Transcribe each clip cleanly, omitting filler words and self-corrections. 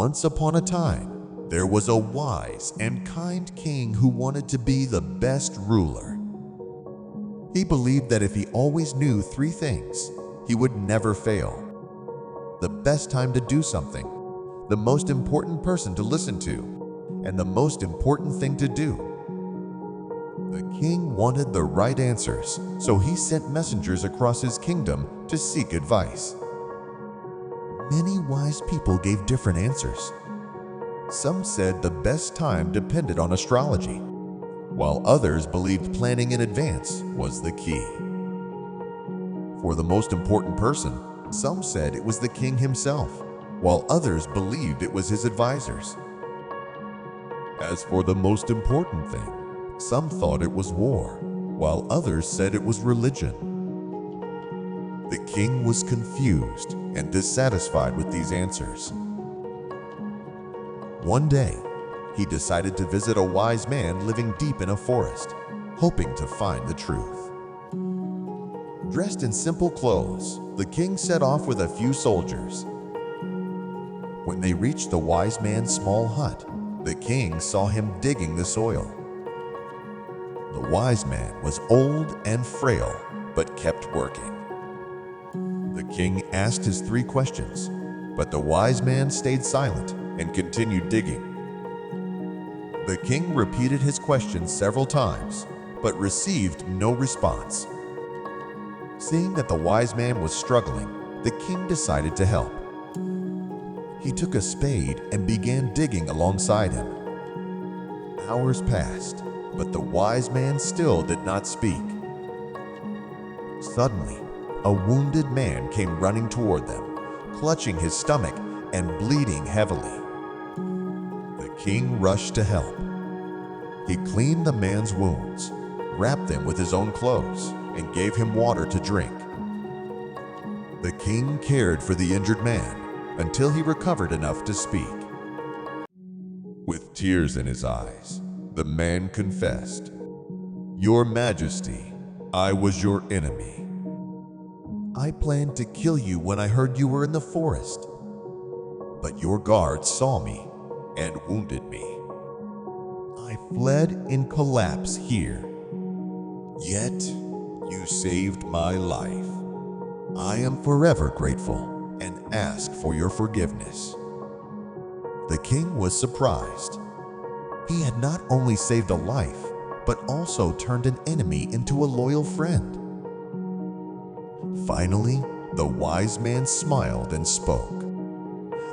Once upon a time, there was a wise and kind king who wanted to be the best ruler. He believed that if he always knew three things, he would never fail: the best time to do something, the most important person to listen to, and the most important thing to do. The king wanted the right answers, so he sent messengers across his kingdom to seek advice. Many wise people gave different answers. Some said the best time depended on astrology, while others believed planning in advance was the key. For the most important person, some said it was the king himself, while others believed it was his advisors. As for the most important thing, some thought it was war, while others said it was religion. The king was confused and dissatisfied with these answers. One day, he decided to visit a wise man living deep in a forest, hoping to find the truth. Dressed in simple clothes, the king set off with a few soldiers. When they reached the wise man's small hut, the king saw him digging the soil. The wise man was old and frail, but kept working. The king asked his three questions, but the wise man stayed silent and continued digging. The king repeated his questions several times, but received no response. Seeing that the wise man was struggling, the king decided to help. He took a spade and began digging alongside him. Hours passed, but the wise man still did not speak. Suddenly, a wounded man came running toward them, clutching his stomach and bleeding heavily. The king rushed to help. He cleaned the man's wounds, wrapped them with his own clothes, and gave him water to drink. The king cared for the injured man until he recovered enough to speak. With tears in his eyes, the man confessed, "Your Majesty, I was your enemy. I planned to kill you when I heard you were in the forest, but your guards saw me and wounded me. I fled in collapse here. Yet, you saved my life. I am forever grateful and ask for your forgiveness." The king was surprised. He had not only saved a life, but also turned an enemy into a loyal friend. Finally, the wise man smiled and spoke,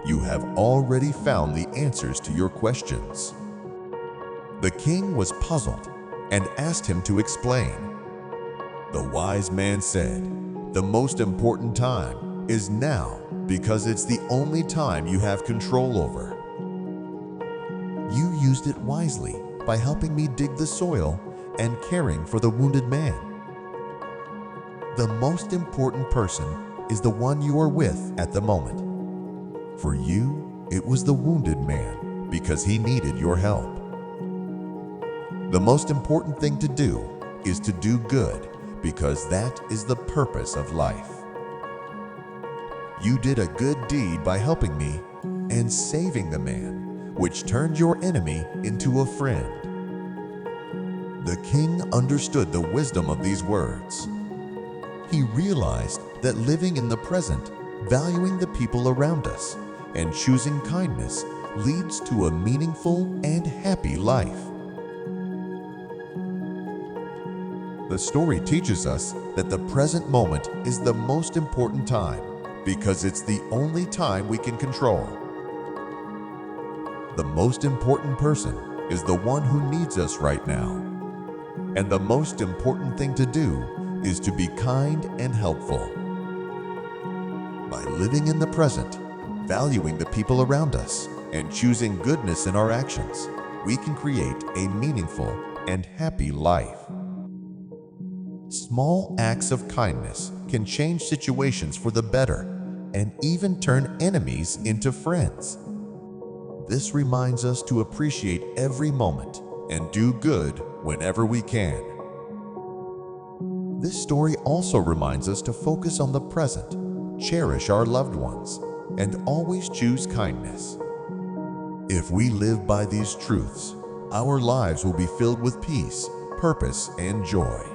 "You have already found the answers to your questions." The king was puzzled and asked him to explain. The wise man said, "The most important time is now because it's the only time you have control over. You used it wisely by helping me dig the soil and caring for the wounded man. The most important person is the one you are with at the moment. For you, it was the wounded man because he needed your help. The most important thing to do is to do good because that is the purpose of life. You did a good deed by helping me and saving the man, which turned your enemy into a friend." The king understood the wisdom of these words. He realized that living in the present, valuing the people around us, and choosing kindness leads to a meaningful and happy life. The story teaches us that the present moment is the most important time because it's the only time we can control. The most important person is the one who needs us right now. And the most important thing to do is to be kind and helpful. By living in the present, valuing the people around us, and choosing goodness in our actions, we can create a meaningful and happy life. Small acts of kindness can change situations for the better and even turn enemies into friends. This reminds us to appreciate every moment and do good whenever we can. This story also reminds us to focus on the present, cherish our loved ones, and always choose kindness. If we live by these truths, our lives will be filled with peace, purpose, and joy.